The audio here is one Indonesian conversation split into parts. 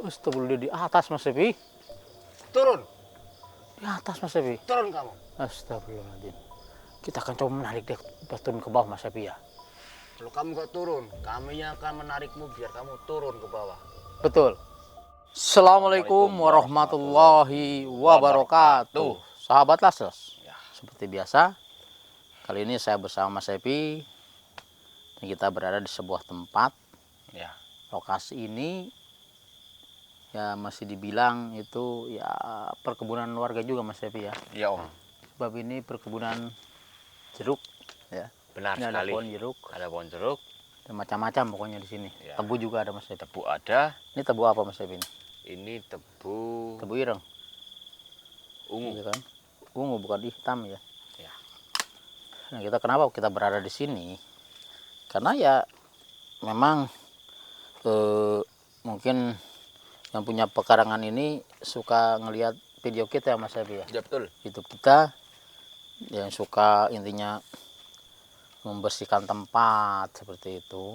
Astagfirullah, di atas Mas Epi. Turun, Di atas Mas Epi. turun kamu. Astagfirullahaladzim. Kita akan coba menarik dia turun ke bawah Mas Epi ya. Kalau kamu gak turun, kami akan menarikmu biar kamu turun ke bawah. Betul. Assalamualaikum warahmatullahi wabarakatuh. Sahabat Lasros. Ya. Seperti biasa, kali ini saya bersama Mas Epi. Dan kita berada di sebuah tempat. Ya. Lokasi ini ya masih dibilang itu ya perkebunan warga juga Mas Epi ya. Iya Om. Sebab ini perkebunan jeruk ya. Benar Ini ada sekali. pohon jeruk, Ada pohon jeruk. dan macam-macam pokoknya di sini. Ya. Tebu juga ada Mas Epi. Tebu ada. Ini tebu apa Mas Epi ini? Ini tebu Tebu ireng. ungu. Iya kan? Ungu bukan hitam ya. Ya. Nah, kenapa kita berada di sini? Karena ya memang mungkin yang punya pekarangan ini suka ngelihat video kita ya Mas Epi ya. Ya betul. YouTube kita yang suka intinya membersihkan tempat seperti itu.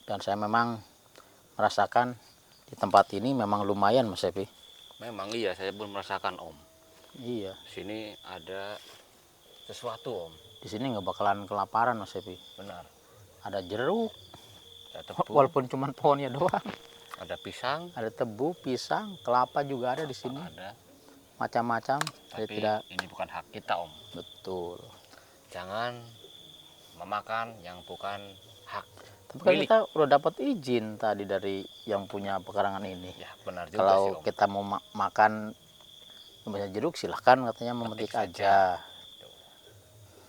Dan saya memang merasakan di tempat ini memang lumayan Mas Epi. Memang iya, saya pun merasakan Om. Iya. Sini ada sesuatu Om. Di sini nggak bakalan kelaparan Mas Epi. Benar. Ada jeruk, Ada tebu. walaupun cuma pohonnya doang. Ada pisang. Ada tebu, pisang, kelapa juga ada di sini. Ada. Macam-macam. Saya Tapi tidak ini bukan hak kita Om. betul. Jangan memakan yang bukan hak. Tapi kan milik. kita udah dapat izin tadi dari yang punya pekarangan ini. Ya benar juga Kalau sih Om. kita mau makan misalnya jeruk silahkan katanya memetik aja.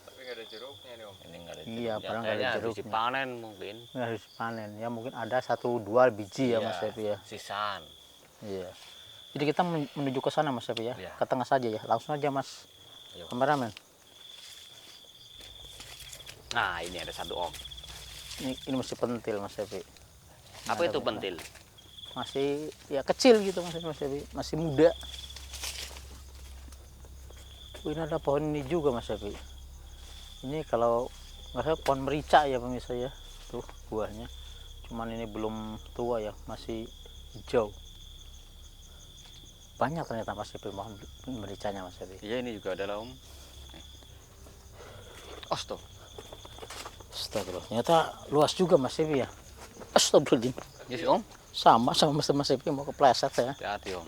Tapi nggak ada jeruknya nih Om. Ini nggak ada jeruk. Iya, padahal nggak ada Kayaknya habis jeruknya. dipanen mungkin. Nggak harus panen ya, mungkin ada 1-2 biji ya Mas Epi ya. Sisaan. Iya. Jadi kita menuju ke sana Mas Epi ya. Iya. Ke tengah saja ya. Langsung aja Mas Ayo. kameramen. Nah ini ada satu Om. Ini masih pentil Mas Epi. Apa itu pentil? Masih ya kecil gitu Mas Epi. Masih muda. Ini ada pohon ini juga Mas Epi. Ini kalau nggak salah pohon merica ya pemirsa ya. Tuh buahnya. Cuman ini belum tua ya, masih hijau. Banyak ternyata Mas Epi pohon mericanya Mas Epi. Iya ini juga adalah Om. Astaga. Astagfirullah. Ternyata luas juga Mas Epi ya. Astagfirullahaladzim. Yes Om. Sama Mas Epi mau kepleset ya. Hati-hati Om.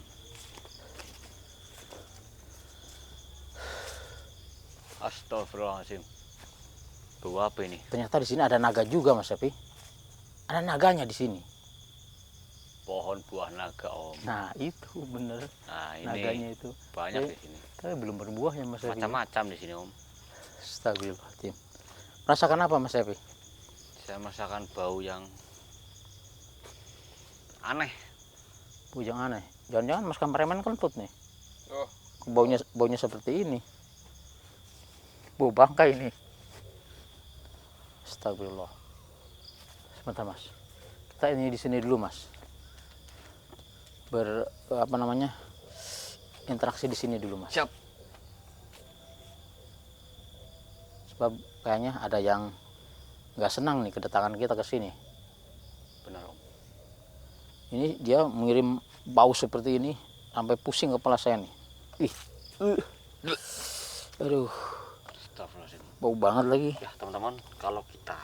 Astagfirullahaladzim. Bau apa ini? Ternyata di sini ada naga juga Mas Epi. Ada naganya di sini. Pohon buah naga Om. Nah itu bener. Nah ini Naganya itu. banyak Tapi- di sini. Tapi belum berbuah ya Mas Epi. Macam-macam di sini Om. Astagfirullahaladzim. Merasakan apa Mas Epi? Saya merasakan bau yang aneh. Bujang aneh. Jangan-jangan Mas kameramen kentut nih. Oh. Baunya seperti ini. Bau bangkai ini. Astagfirullah. Sebentar Mas. Kita ini di sini dulu Mas. Interaksi di sini dulu Mas. Siap. Sebab kayaknya ada yang nggak senang nih kedatangan kita ke sini. Benar Om. Ini dia mengirim bau seperti ini sampai pusing kepala saya nih. Ih. Aduh, Astagfirullahaladzim. bau banget lagi. Ya teman-teman, kalau kita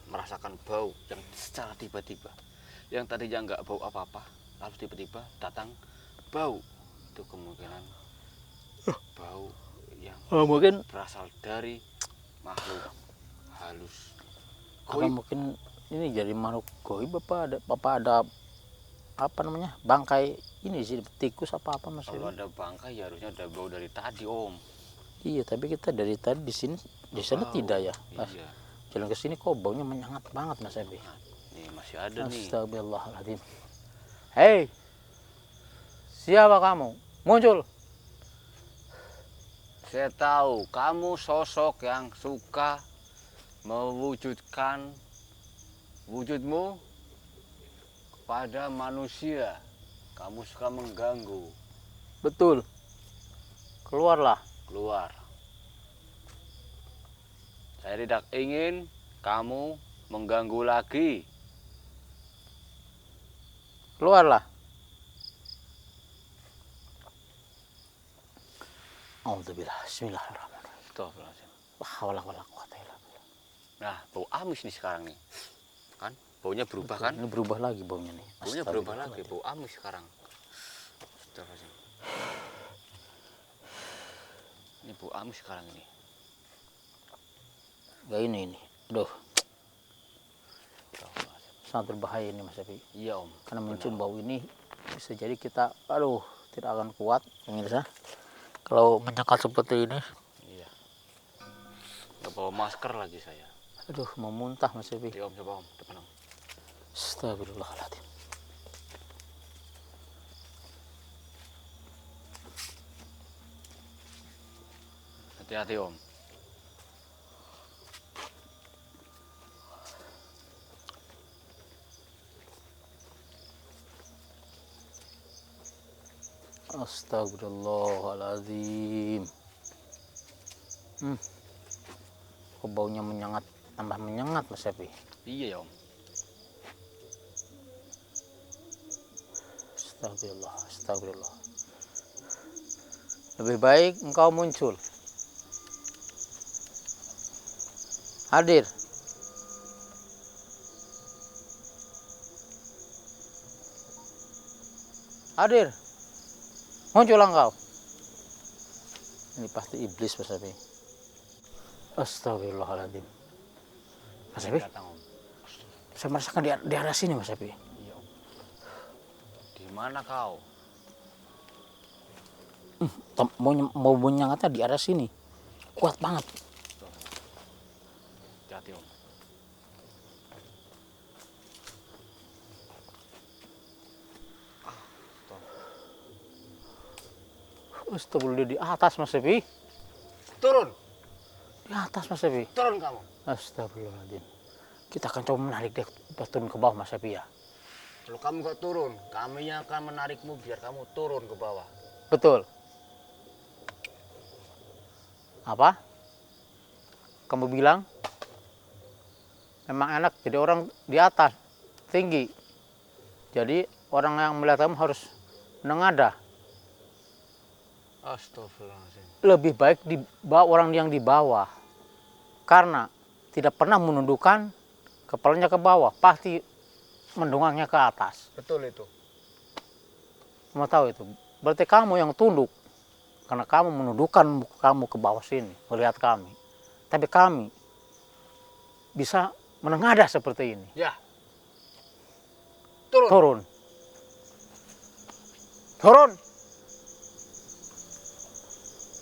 merasakan bau yang secara tiba-tiba, yang tadinya nggak bau apa-apa, lalu tiba-tiba datang bau, itu kemungkinan bau yang Mungkin berasal dari makhluk halus. apa mungkin ini jadi makhluk goib apa ada apa namanya bangkai ini sih tikus apa Mas Kalau Epi? ada bangkai ya harusnya ada bau dari tadi Om. Iya, tapi kita dari tadi di sana Bau. tidak ya. Pas Iya. jalan ke sini kok baunya menyengat banget Mas Epi. Nah, nih masih ada nih. Astagfirullahaladzim. Hei, siapa kamu? Muncul. Saya tahu kamu sosok yang suka mewujudkan wujudmu kepada manusia. Kamu suka mengganggu. Betul. Keluarlah. Keluar. Saya tidak ingin kamu mengganggu lagi. Keluarlah. Alhamdulillah. Bismillahirrahmanirrahim. Astagfirullahaladzim. La haula wala quwata illa billah. Nah, bau amis nih sekarang nih. Kan? Baunya berubah kan? Ini berubah lagi baunya nih. Baunya berubah lagi, bau amis sekarang. Astagfirullahaladzim. Ini bau amis sekarang ini. Ya ini. Aduh, Astagfirullahaladzim. sangat berbahaya ini Mas Epi. Iya Om. Karena mencium bau ini bisa jadi kita, tidak akan kuat pemirsa. Kalau menyekat seperti ini, Iya. Nggak bawa masker lagi saya. aduh mau muntah Mas Epi. Iya Om, coba Om, depan Om. Astagfirullahaladzim. Hati-hati Om. Astagfirullahaladzim. Kok baunya menyengat, tambah menyengat Mas Epi. Iya ya Om. Astagfirullah. Lebih baik engkau muncul. Hadir. Hadir. Muncul engkau. Ini pasti iblis Mas Epi. Astagfirullahaladzim. Mas Epi, Datang Om. saya merasakan di arah sini Mas Epi. Iya Om. Di mana kau? Mau menyengatnya di arah sini. Kuat banget. Hati-hati Om. Astagfirullah, di atas Mas Epi. Turun. Di atas Mas Epi. Turun kamu. Astagfirullahaladzim. Kita akan coba menarik dia turun ke bawah Mas Epi ya. Kalau kamu gak turun, kami yang akan menarikmu biar kamu turun ke bawah. Betul. Apa? Kamu bilang memang enak jadi orang di atas, tinggi. Jadi orang yang melihat kamu harus menengadah. Astagfirullahaladzim. Lebih baik di orang yang di bawah. Karena tidak pernah menundukkan kepalanya ke bawah, pasti mendongaknya ke atas. Betul itu. Kamu tahu itu. Berarti kamu yang tunduk. Karena kamu menundukkan kamu ke bawah sini, melihat kami. Tapi kami bisa menengadah seperti ini. Ya. Turun. Turun. Turun.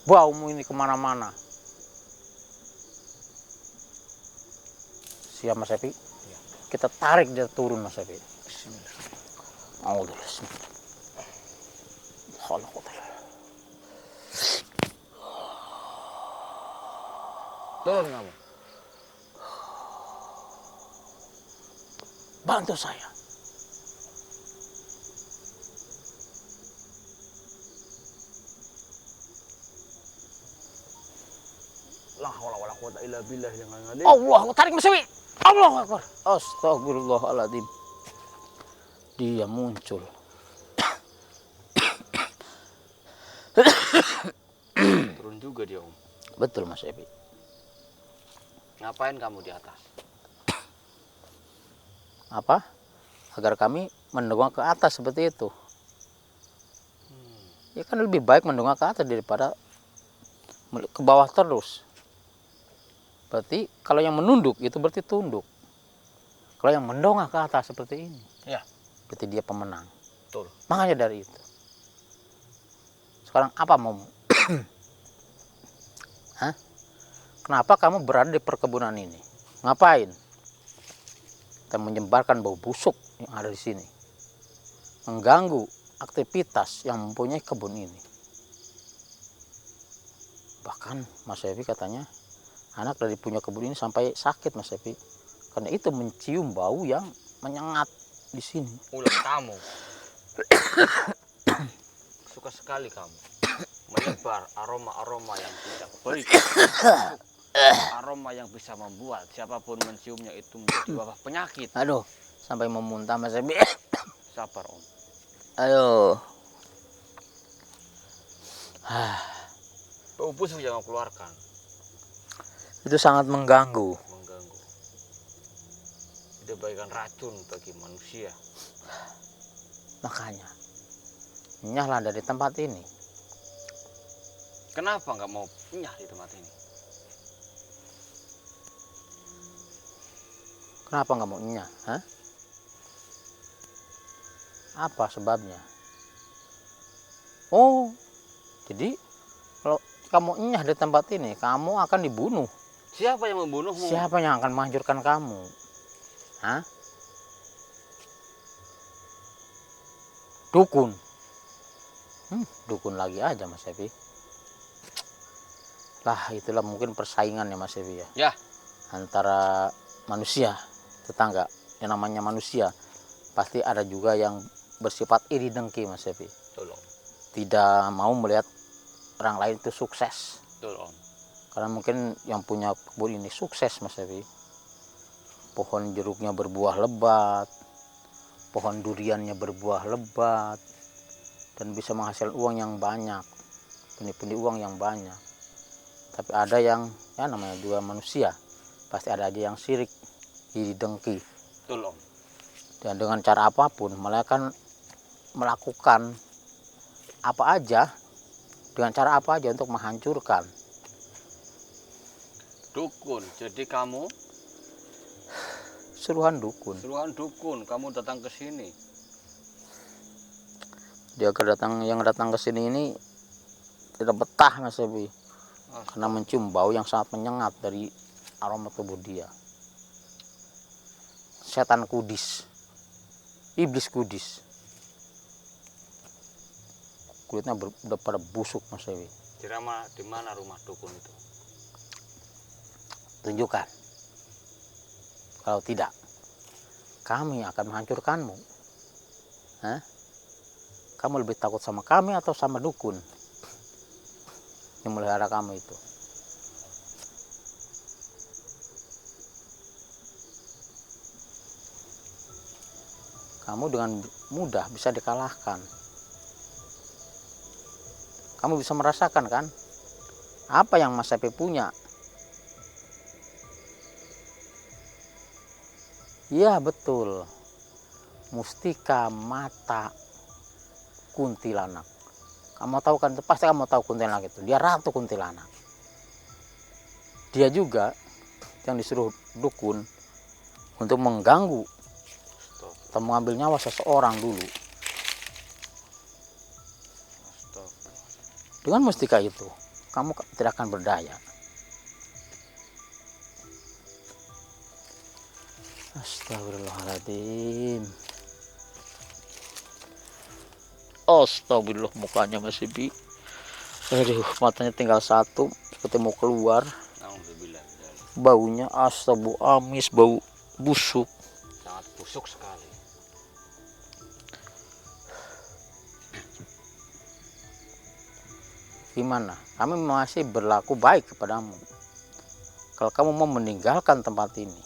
Baumu ini kemana-mana. Siap Mas Epi? Ya. Kita tarik dia turun Mas Epi. Bismillah. Alhamdulillah. Turun kamu. Bantu saya. La haula wala quwata illa billah yang ngadi. Allah, tarik Mas Epi. Allahu Akbar. Astagfirullahaladzim. Dia muncul. Turun juga dia Om. Betul Mas Epi. Ngapain kamu di atas? Apa? Agar kami mendongak ke atas seperti itu. Ya kan lebih baik mendongak ke atas daripada ke bawah terus. Berarti kalau yang menunduk itu berarti tunduk. Kalau yang mendongak ke atas seperti ini, Ya. berarti dia pemenang. Betul. Makanya dari itu. Sekarang apa mau? Hah? Kenapa kamu berada di perkebunan ini? Ngapain? Kita menyebarkan bau busuk yang ada di sini. Mengganggu aktivitas yang mempunyai kebun ini. Bahkan Mas Epi katanya anak dari punya kebun ini sampai sakit Mas Epi. Karena itu mencium bau yang menyengat di sini. Ulah kamu. Suka sekali kamu menyebar aroma-aroma yang tidak baik. Aroma yang bisa membuat siapapun menciumnya itu menjadi wabah penyakit. Aduh, sampai memuntah Mas Epi. Sabar Om. Ayo. Bau busuk yang kamu keluarkan Itu sangat mengganggu. mengganggu. Itu bagaikan racun bagi manusia. Makanya, nyahlah dari tempat ini. Kenapa nggak mau nyah di tempat ini? Kenapa nggak mau nyah? Hah? Apa sebabnya? Oh, jadi kalau kamu nyah di tempat ini, kamu akan dibunuh. Siapa yang membunuhmu? Siapa yang akan menghancurkan kamu? Hah? Dukun. Dukun lagi aja Mas Evi. Lah itulah mungkin persaingan ya Mas Evi ya. Ya. Antara manusia, tetangga. Yang namanya manusia pasti ada juga yang bersifat iri dengki Mas Evi. Tolong. Tidak mau melihat orang lain itu sukses. Tolong. Karena mungkin yang punya kebun ini sukses Mas Evi. Pohon jeruknya berbuah lebat, pohon duriannya berbuah lebat, dan bisa menghasilkan uang yang banyak, pundi-pundi uang yang banyak. Tapi ada yang, ya namanya juga manusia, pasti ada aja yang sirik, iri dengki. Tolong. Dan dengan cara apapun, mereka kan melakukan apa aja, dengan cara apa aja untuk menghancurkan. Dukun. Jadi kamu Suruhan dukun. suruhan dukun, kamu datang ke sini. Dia yang datang ke sini ini tidak betah Mas Evi, karena mencium bau yang sangat menyengat dari aroma tubuh dia. Setan kudis, iblis kudis, kulitnya udah pada busuk Mas Evi. Di mana rumah dukun itu? Tunjukkan. Kalau tidak, kami akan menghancurkanmu. Hah? Kamu lebih takut sama kami atau sama dukun yang melihara kamu itu? Kamu dengan mudah bisa dikalahkan. Kamu bisa merasakan kan apa yang Mas Evi punya. Iya betul, mustika mata kuntilanak. Kamu tahu kan, pasti kamu tahu kuntilanak itu. Dia ratu kuntilanak. Dia juga yang disuruh dukun untuk mengganggu atau mengambil nyawa seseorang dulu. Dengan mustika itu, kamu tidak akan berdaya. Astagfirullahaladzim. Astagfirullah, mukanya masih aduh, matanya tinggal satu, seperti mau keluar. Baunya bau amis, bau busuk. Sangat busuk sekali. Gimana? Kami masih berlaku baik kepadamu. Kalau kamu mau meninggalkan tempat ini,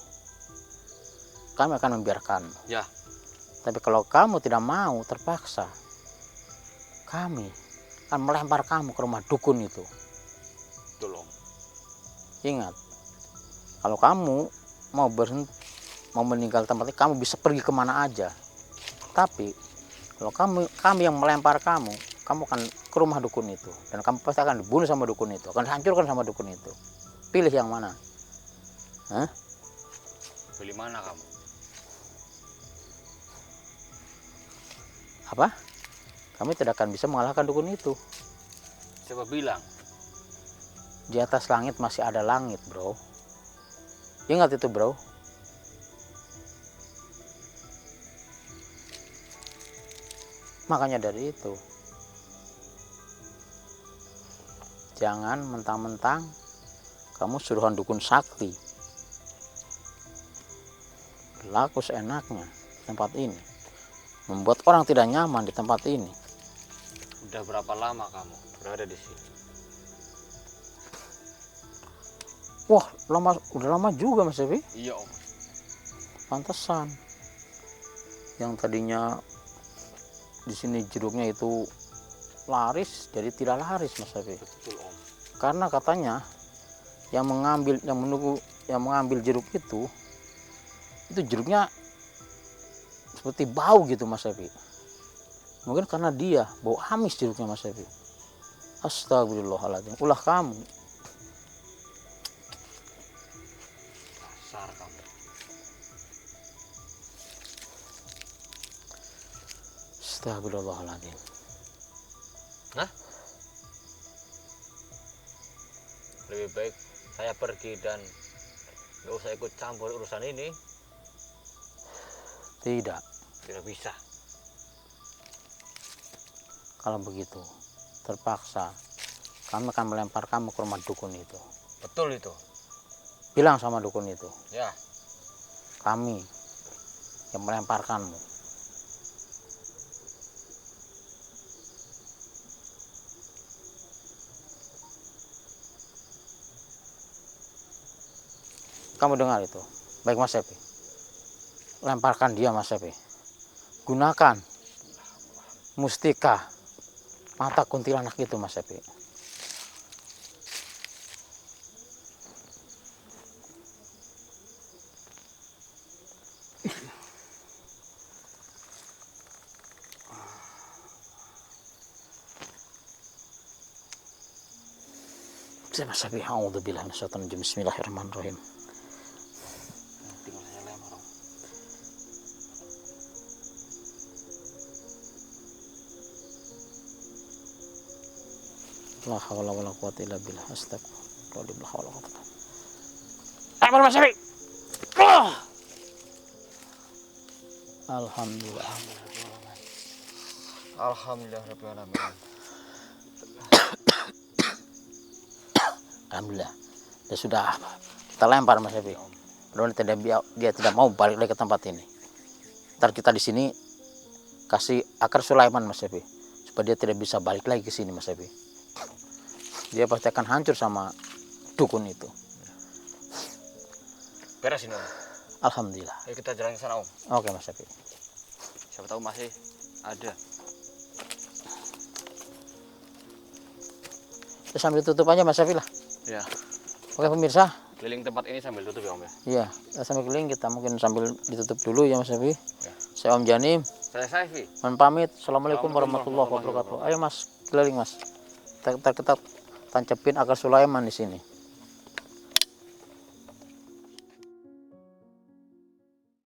kami akan membiarkanmu. Ya. Tapi kalau kamu tidak mau, terpaksa, kami akan melempar kamu ke rumah dukun itu. Tolong. Ingat, kalau kamu mau meninggal tempat ini, kamu bisa pergi kemana aja. Tapi kalau kami yang melempar kamu akan ke rumah dukun itu, dan kamu pasti akan dibunuh sama dukun itu, akan dihancurkan sama dukun itu. Pilih yang mana? Hah? Pilih mana kamu? Apa? Kami tidak akan bisa mengalahkan dukun itu. Siapa bilang? Di atas langit masih ada langit, bro. Ingat itu, bro. Makanya dari itu, jangan mentang-mentang kamu suruhan dukun sakti berlaku seenaknya di tempat ini, membuat orang tidak nyaman di tempat ini. Udah berapa lama kamu berada di sini? Wah, udah lama juga Mas Evi. Iya Om. Pantesan yang tadinya di sini jeruknya itu laris jadi tidak laris Mas Safi. Betul Om. Karena katanya yang mengambil jeruk itu jeruknya seperti bau gitu Mas Safi. Mungkin karena dia bau amis jeruknya Mas Safi. Astagfirullahaladzim, ulah kamu. Dasar kamu. Astagfirullahaladzim. Lebih baik saya pergi dan nggak usah ikut campur urusan ini. Tidak, Tidak bisa. kalau begitu terpaksa kami akan melempar kamu ke rumah dukun itu. Betul itu. Bilang sama dukun itu, Ya, kami yang melemparkanmu. Kamu dengar itu? Baik Mas Sepi. Lemparkan dia Mas Sepi. Gunakan mustika mata kuntilanak itu Mas Sepi. Mas Sepi, a'udzubillahi minasyaitonir rajim. Bismillahirrahmanirrahim. Tinggal saya lempar Om. La haula wala quwwata illa billah. Astagfirullahaladzim. La haula wala quwwata. Ayo Mas Sepi. Alhamdulillah. alhamdulillah rabbil alamin. Alhamdulillah. Ya sudah, kita lempar Mas Epi. Mudah-mudahan dia tidak mau balik lagi ke tempat ini. Ntar kita di sini kasih akar Sulaiman Mas Epi, supaya dia tidak bisa balik lagi ke sini Mas Epi. Dia pasti akan hancur sama dukun itu. Beres ini Om. Alhamdulillah. Ayo kita jalan ke sana Om. Oke Mas Epi. Siapa tahu masih ada. Kita sambil tutup aja Mas Epi lah. Ya, Oke pemirsa. keliling tempat ini sambil tutup ya Om ya. Iya, kita sambil keliling, kita mungkin sambil ditutup dulu ya Mas Epi. Ya. Saya Om Janim. Saya Saifi. Mohon pamit. Assalamualaikum warahmatullahi wabarakatuh. Ayo Mas, keliling Mas. Kita tancapin akar Sulaiman di sini.